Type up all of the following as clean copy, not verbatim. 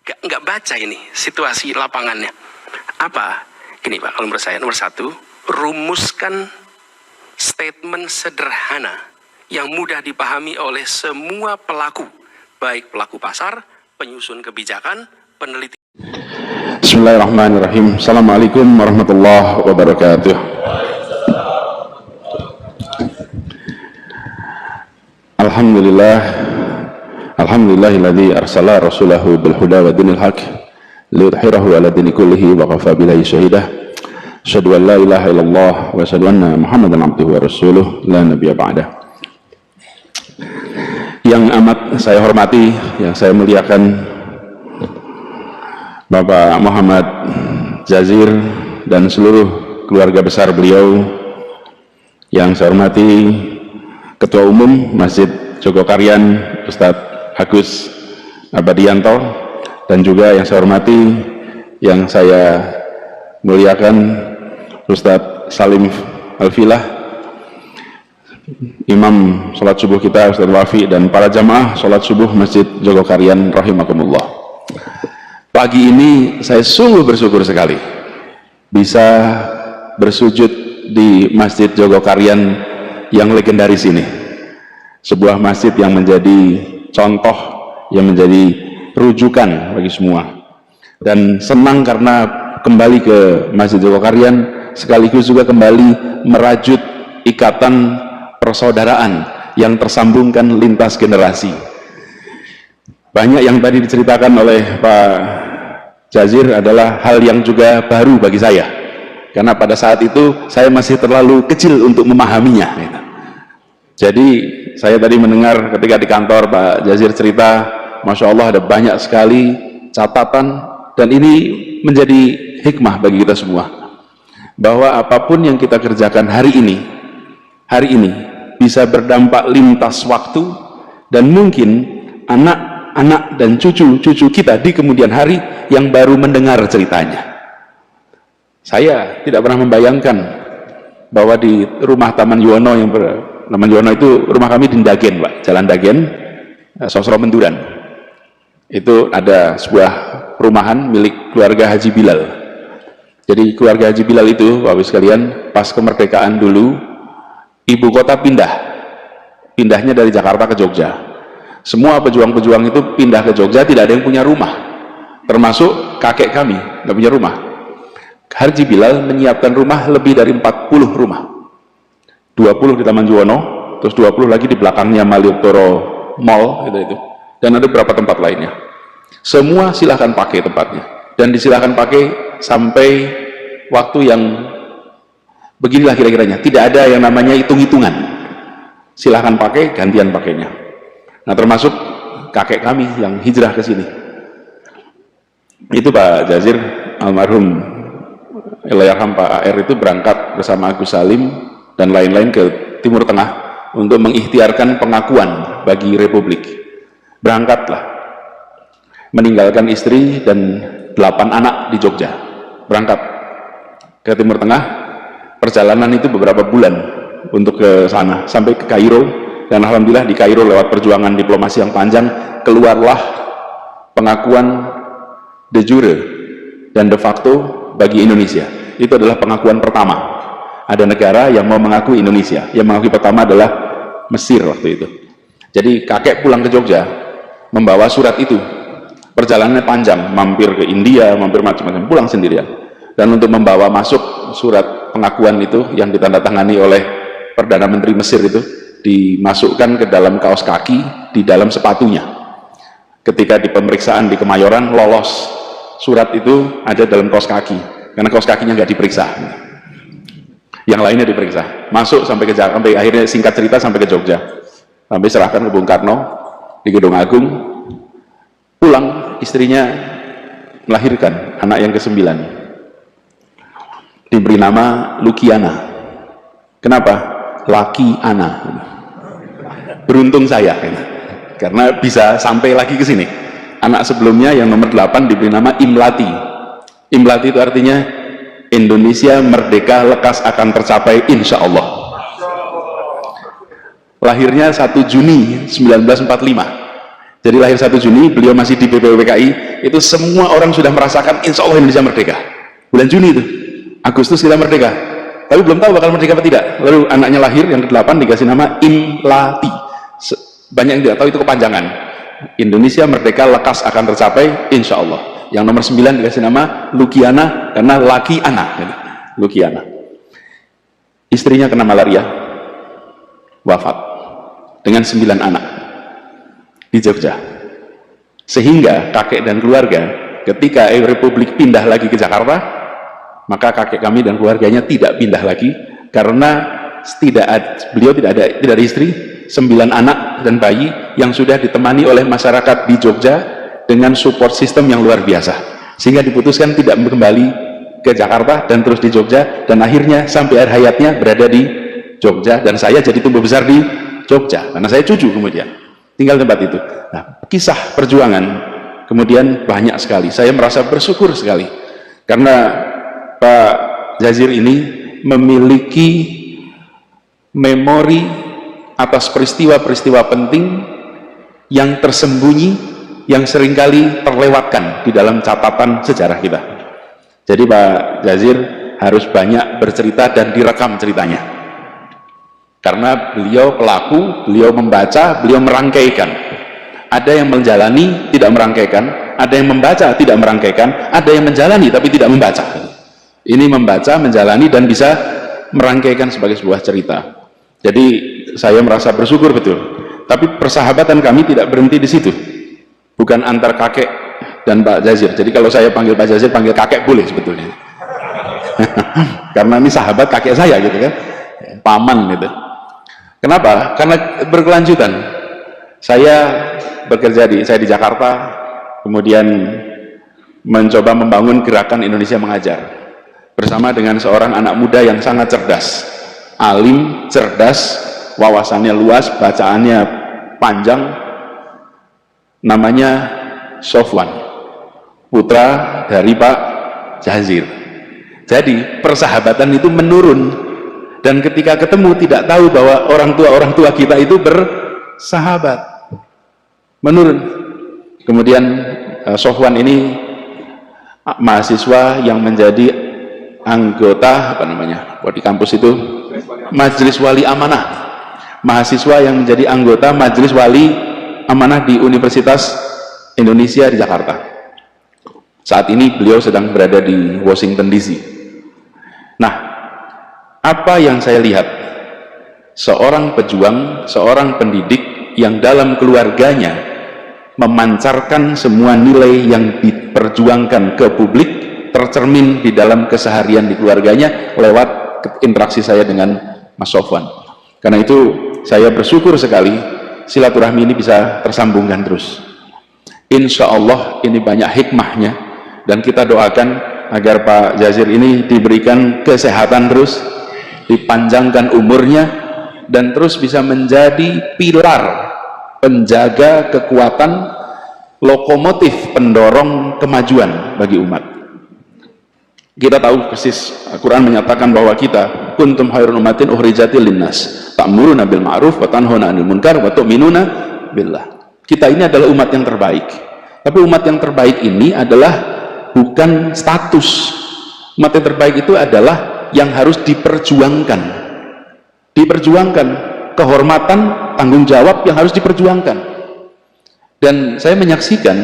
nggak baca ini situasi lapangannya. Apa? Gini Pak, kalau menurut saya nomor satu, rumuskan statement sederhana yang mudah dipahami oleh semua pelaku, baik pelaku pasar, penyusun kebijakan, peneliti. Bismillahirrahmanirrahim. Assalamualaikum warahmatullahi wabarakatuh. Alhamdulillahilladzi arsala rasulahu bil huda wa dinil haq liyudhhirahu ala dini kullihi wa kafa billahi syahidah. Asyhadu an la ilaha illallah wa asyhadu anna Muhammadan abduhu wa rasuluh la nabiyya ba'dah. Yang amat saya hormati, yang saya muliakan, Bapak Muhammad Jazir dan seluruh keluarga besar beliau. Yang saya hormati Ketua Umum Masjid Jogokarian Ustadz Agus Abadianto, dan juga yang saya hormati, yang saya muliakan Ustadz Salim Alfilah, Imam sholat subuh kita Ustadz Wafi, dan para jamaah sholat subuh Masjid Jogokarian rahimakumullah. Pagi ini saya sungguh bersyukur sekali bisa bersujud di Masjid Jogokarian yang legendaris ini, sebuah masjid yang menjadi contoh, yang menjadi rujukan bagi semua. Dan senang karena kembali ke Masjid Jogokarian sekaligus juga kembali merajut ikatan persaudaraan yang tersambungkan lintas generasi. Banyak yang tadi diceritakan oleh Pak Jazir adalah hal yang juga baru bagi saya, karena pada saat itu saya masih terlalu kecil untuk memahaminya. Jadi saya tadi mendengar ketika di kantor Pak Jazir cerita, Masya Allah ada banyak sekali catatan, dan ini menjadi hikmah bagi kita semua, bahwa apapun yang kita kerjakan hari ini bisa berdampak lintas waktu, dan mungkin anak-anak dan cucu-cucu kita di kemudian hari yang baru mendengar ceritanya. Saya tidak pernah membayangkan bahwa di rumah Taman Yuwono, Taman Yuwono itu rumah kami di Ndagen, Pak, Jalan Ndagen, Sosro Menduran. Itu ada sebuah perumahan milik keluarga Haji Bilal. Jadi keluarga Haji Bilal itu, Bapak sekalian, pas kemerdekaan dulu, ibu kota pindahnya dari Jakarta ke Jogja. Semua pejuang-pejuang itu pindah ke Jogja, tidak ada yang punya rumah, termasuk kakek kami, nggak punya rumah. Haji Bilal menyiapkan rumah lebih dari 40 rumah, 20 di Taman Juwono, terus 20 lagi di belakangnya Malioboro Mall itu, dan ada beberapa tempat lainnya. Semua silahkan pakai tempatnya, dan disilahkan pakai sampai waktu yang beginilah kira-kiranya. Tidak ada yang namanya hitung-hitungan, silahkan pakai, gantian pakainya. Nah, termasuk kakek kami yang hijrah ke sini, itu Pak Jazir almarhum Ilayarham Pak AR itu berangkat bersama Agus Salim dan lain-lain ke Timur Tengah untuk mengikhtiarkan pengakuan bagi Republik. Berangkatlah, meninggalkan istri dan 8 anak di Jogja, berangkat ke Timur Tengah. Perjalanan itu beberapa bulan untuk ke sana, sampai ke Kairo, dan alhamdulillah di Kairo lewat perjuangan diplomasi yang panjang, keluarlah pengakuan de jure dan de facto bagi Indonesia. Itu adalah pengakuan pertama. Ada negara yang mau mengakui Indonesia. Yang mengakui pertama adalah Mesir waktu itu. Jadi kakek pulang ke Jogja membawa surat itu. Perjalanannya panjang, mampir ke India, mampir macam-macam, pulang sendirian. Dan untuk membawa masuk surat pengakuan itu yang ditandatangani oleh Perdana Menteri Mesir itu, dimasukkan ke dalam kaos kaki di dalam sepatunya. Ketika di pemeriksaan di Kemayoran, lolos. Surat itu ada dalam kaos kaki, karena kaos kakinya nggak diperiksa, yang lainnya diperiksa. Masuk sampai ke Jakarta, sampai akhirnya singkat cerita sampai ke Jogja, sampai serahkan ke Bung Karno di Gedung Agung. Pulang, istrinya melahirkan anak yang ke-9, diberi nama Lukiana. Kenapa? Laki Ana. Beruntung saya, karena bisa sampai lagi ke sini. Anak sebelumnya yang nomor 8 diberi nama Imlati. Imlati itu artinya Indonesia merdeka lekas akan tercapai insya Allah. Lahirnya 1 Juni 1945. Jadi lahir 1 Juni, beliau masih di BPUPKI, itu semua orang sudah merasakan insya Allah Indonesia merdeka. Bulan Juni itu, Agustus kita merdeka. Tapi belum tahu bakal merdeka atau tidak. Lalu anaknya lahir, yang ke-8 dikasih nama Imlati. Banyak yang tidak tahu itu kepanjangan. Indonesia merdeka lekas akan tercapai, insya Allah. Yang nomor 9 dikasih nama Lukiana, karena laki anak. Lukiana. Istrinya kena malaria, wafat. Dengan 9 anak. Di Jogja, sehingga kakek dan keluarga ketika Republik pindah lagi ke Jakarta, maka kakek kami dan keluarganya tidak pindah lagi karena beliau tidak ada istri, 9 anak dan bayi yang sudah ditemani oleh masyarakat di Jogja dengan support system yang luar biasa, sehingga diputuskan tidak kembali ke Jakarta dan terus di Jogja, dan akhirnya sampai akhir hayatnya berada di Jogja, dan saya jadi tumbuh besar di Jogja karena saya cucu kemudian tinggal tempat itu. Nah, kisah perjuangan kemudian banyak sekali. Saya merasa bersyukur sekali karena Pak Jazir ini memiliki memori atas peristiwa-peristiwa penting yang tersembunyi, yang seringkali terlewatkan di dalam catatan sejarah kita. Jadi Pak Jazir harus banyak bercerita dan direkam ceritanya. Karena beliau pelaku, beliau membaca, beliau merangkaikan. Ada yang menjalani, tidak merangkaikan. Ada yang membaca, tidak merangkaikan. Ada yang menjalani, tapi tidak membaca. Ini membaca, menjalani, dan bisa merangkaikan sebagai sebuah cerita. Jadi saya merasa bersyukur betul. Tapi persahabatan kami tidak berhenti di situ. Bukan antar kakek dan Pak Jazir. Jadi kalau saya panggil Pak Jazir, panggil kakek boleh sebetulnya. Karena ini sahabat kakek saya gitu kan. Paman gitu. Kenapa? Karena berkelanjutan. Saya bekerja saya di Jakarta, kemudian mencoba membangun gerakan Indonesia Mengajar bersama dengan seorang anak muda yang sangat cerdas, alim, cerdas, wawasannya luas, bacaannya panjang, namanya Sofwan, putra dari Pak Jazir. Jadi persahabatan itu menurun. Dan ketika ketemu tidak tahu bahwa orang tua kita itu bersahabat, menurun. Kemudian Sofwan ini mahasiswa yang menjadi anggota di kampus itu Majelis Wali Amanah, mahasiswa yang menjadi anggota Majelis Wali Amanah di Universitas Indonesia di Jakarta. Saat ini beliau sedang berada di Washington DC. Nah, apa yang saya lihat, seorang pejuang, seorang pendidik yang dalam keluarganya memancarkan semua nilai yang diperjuangkan ke publik, tercermin di dalam keseharian di keluarganya lewat interaksi saya dengan Mas Sofwan. Karena itu saya bersyukur sekali silaturahmi ini bisa tersambungkan terus. Insya Allah ini banyak hikmahnya, dan kita doakan agar Pak Jazir ini diberikan kesehatan terus, dipanjangkan umurnya, dan terus bisa menjadi pilar penjaga kekuatan, lokomotif pendorong kemajuan bagi umat. Kita tahu persis Al-Quran menyatakan bahwa kita kuntum khairun ummatin ukhrijatil linnas ta'muruna bil ma'ruf wa tanhauna 'anil munkar wa tu'minuna billah. Kita ini adalah umat yang terbaik. Tapi umat yang terbaik ini adalah bukan status. Umat yang terbaik itu adalah yang harus diperjuangkan, kehormatan, tanggung jawab yang harus diperjuangkan. Dan saya menyaksikan,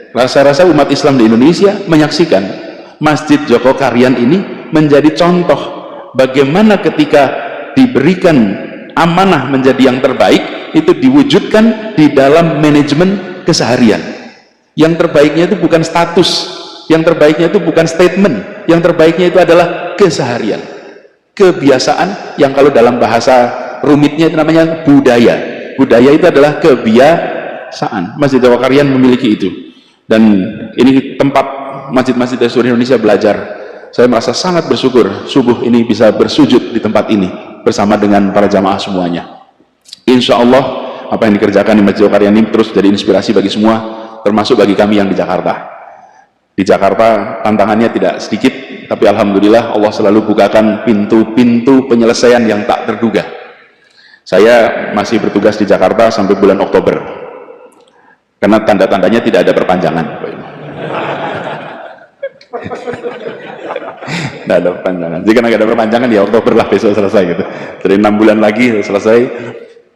rasa-rasa umat Islam di Indonesia menyaksikan Masjid Joko Karyan ini menjadi contoh bagaimana ketika diberikan amanah menjadi yang terbaik, itu diwujudkan di dalam manajemen keseharian. Yang terbaiknya itu bukan status, yang terbaiknya itu bukan statement, yang terbaiknya itu adalah keseharian, kebiasaan, yang kalau dalam bahasa rumitnya itu namanya budaya. Budaya itu adalah kebiasaan. Masjid Joko Karyan memiliki itu, dan ini tempat masjid-masjid dari seluruh Indonesia belajar. Saya merasa sangat bersyukur subuh ini bisa bersujud di tempat ini bersama dengan para jamaah semuanya. Insya Allah apa yang dikerjakan di Masjid Joko Karyan ini terus jadi inspirasi bagi semua, termasuk bagi kami yang di Jakarta. Di Jakarta tantangannya tidak sedikit, tapi alhamdulillah Allah selalu bukakan pintu-pintu penyelesaian yang tak terduga. Saya masih bertugas di Jakarta sampai bulan Oktober. karena tanda-tandanya tidak ada perpanjangan. Tidak ada perpanjangan. Jika nggak ada perpanjangan ya Oktober lah besok selesai gitu. Jadi 6 bulan lagi selesai.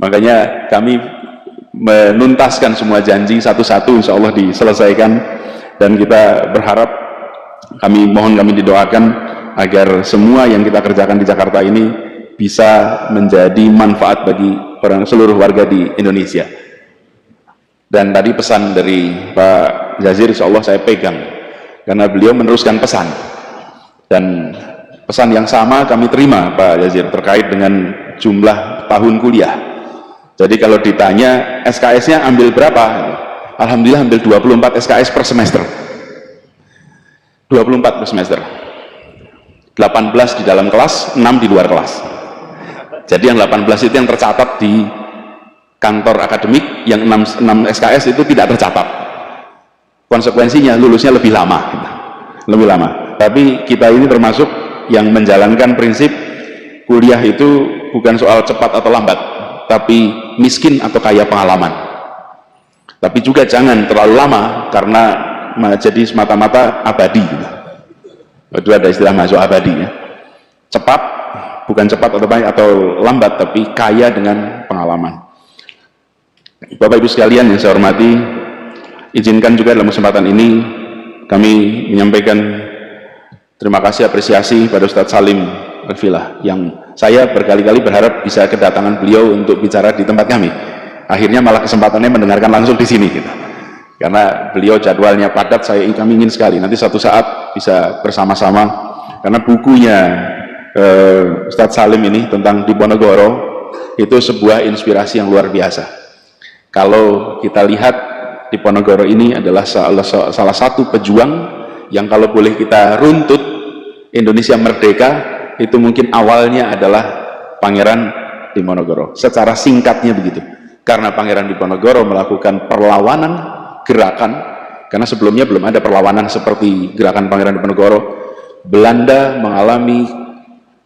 Makanya kami menuntaskan semua janji satu-satu, insya Allah diselesaikan, dan kita berharap, kami didoakan agar semua yang kita kerjakan di Jakarta ini bisa menjadi manfaat bagi seluruh warga di Indonesia. Dan tadi pesan dari Pak Jazir insya Allah saya pegang, karena beliau meneruskan pesan, dan pesan yang sama kami terima Pak Jazir terkait dengan jumlah tahun kuliah. Jadi kalau ditanya SKS-nya ambil berapa, alhamdulillah ambil 24 SKS per semester, 24 per semester, 18 di dalam kelas, 6 di luar kelas. Jadi yang 18 itu yang tercatat di kantor akademik, yang 6 SKS itu tidak tercatat. Konsekuensinya lulusnya lebih lama, tapi kita ini termasuk yang menjalankan prinsip kuliah itu bukan soal cepat atau lambat, tapi miskin atau kaya pengalaman. Tapi juga jangan terlalu lama karena jadi semata-mata abadi. Itu ada istilah masuk abadi ya. Cepat, bukan cepat atau lambat, tapi kaya dengan pengalaman. Bapak Ibu sekalian yang saya hormati, izinkan juga dalam kesempatan ini kami menyampaikan terima kasih, apresiasi pada Ustadz Salim Al-Filah, yang saya berkali-kali berharap bisa kedatangan beliau untuk bicara di tempat kami. Akhirnya malah kesempatannya mendengarkan langsung di sini gitu. Karena beliau jadwalnya padat, kami ingin sekali nanti suatu saat bisa bersama-sama, karena bukunya Ustadz Salim ini tentang Diponegoro itu sebuah inspirasi yang luar biasa. Kalau kita lihat Diponegoro ini adalah salah satu pejuang yang kalau boleh kita runtut Indonesia merdeka itu mungkin awalnya adalah Pangeran Diponegoro. Secara singkatnya begitu. Karena Pangeran Diponegoro melakukan perlawanan gerakan, karena sebelumnya belum ada perlawanan seperti gerakan Pangeran Diponegoro, Belanda mengalami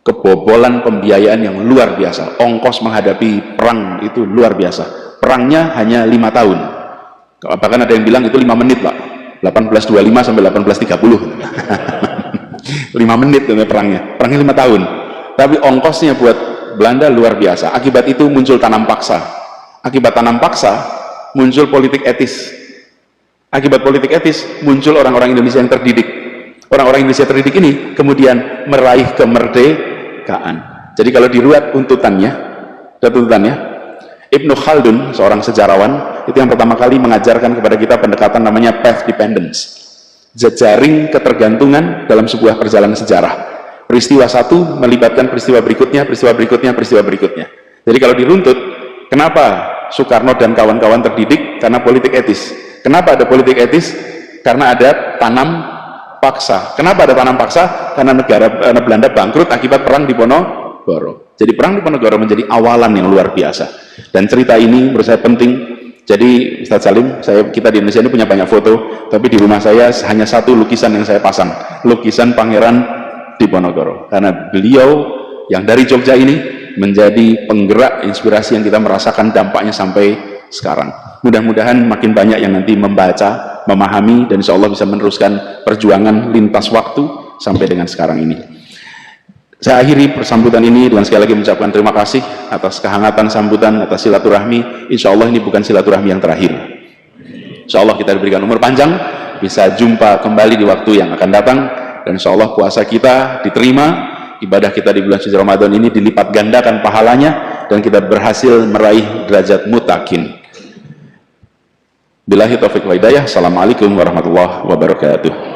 kebobolan pembiayaan yang luar biasa. Ongkos menghadapi perang itu luar biasa. Perangnya hanya 5 tahun. Bahkan ada yang bilang itu 5 menit Pak. 1825 sampai 1830. 5 menit perangnya. Perangnya 5 tahun. Tapi ongkosnya buat Belanda luar biasa. Akibat itu muncul tanam paksa. Akibat tanam paksa muncul politik etis. Akibat politik etis muncul orang-orang Indonesia yang terdidik. Orang-orang Indonesia terdidik ini kemudian meraih kemerdekaan. Jadi kalau diruat tuntutannya, Ibnu Khaldun, seorang sejarawan, itu yang pertama kali mengajarkan kepada kita pendekatan namanya path dependence, jejaring ketergantungan dalam sebuah perjalanan sejarah. Peristiwa satu melibatkan peristiwa berikutnya, peristiwa berikutnya, peristiwa berikutnya. Jadi kalau diruntut, kenapa Soekarno dan kawan-kawan terdidik? Karena politik etis. Kenapa ada politik etis? Karena ada tanam paksa. Kenapa ada tanam paksa? Karena negara Belanda bangkrut akibat perang Diponegoro. Jadi perang Diponegoro menjadi awalan yang luar biasa. Dan cerita ini menurut saya penting. Jadi Ustadz Salim, kita di Indonesia ini punya banyak foto, tapi di rumah saya hanya satu lukisan yang saya pasang, lukisan Pangeran Diponegoro. Karena beliau yang dari Jogja ini menjadi penggerak inspirasi yang kita merasakan dampaknya sampai sekarang. Mudah-mudahan makin banyak yang nanti membaca, memahami, dan insya Allah bisa meneruskan perjuangan lintas waktu sampai dengan sekarang ini. Saya akhiri persambutan ini dengan sekali lagi mengucapkan terima kasih atas kehangatan sambutan, atas silaturahmi. Insya Allah ini bukan silaturahmi yang terakhir. Insya Allah kita diberikan umur panjang, bisa jumpa kembali di waktu yang akan datang, dan insya Allah puasa kita diterima, ibadah kita di bulan suci Ramadan ini dilipat gandakan pahalanya, dan kita berhasil meraih derajat mutakin. Billahi taufiq wa hidayah. Assalamualaikum warahmatullahi wabarakatuh.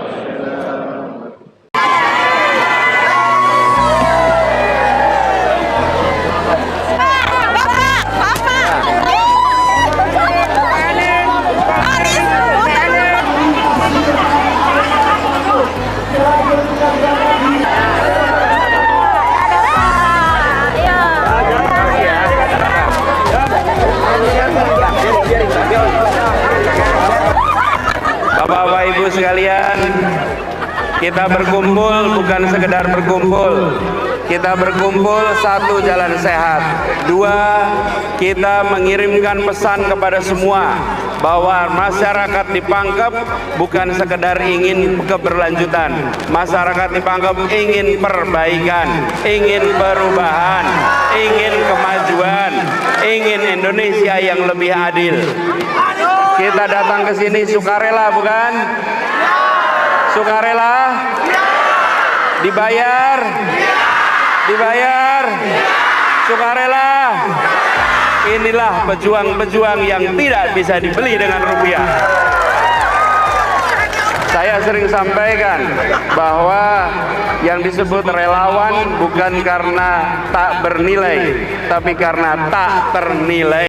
Bapak Ibu sekalian, kita berkumpul bukan sekedar berkumpul. Kita berkumpul, satu, jalan sehat. Dua, kita mengirimkan pesan kepada semua bahwa masyarakat di Pangkep bukan sekedar ingin keberlanjutan. Masyarakat di Pangkep ingin perbaikan, ingin perubahan, ingin kemajuan, ingin Indonesia yang lebih adil. Kita datang ke sini sukarela, bukan? Sukarela? Dibayar? Dibayar? Sukarela? Inilah pejuang-pejuang yang tidak bisa dibeli dengan rupiah. Saya sering sampaikan bahwa yang disebut relawan bukan karena tak bernilai, tapi karena tak ternilai.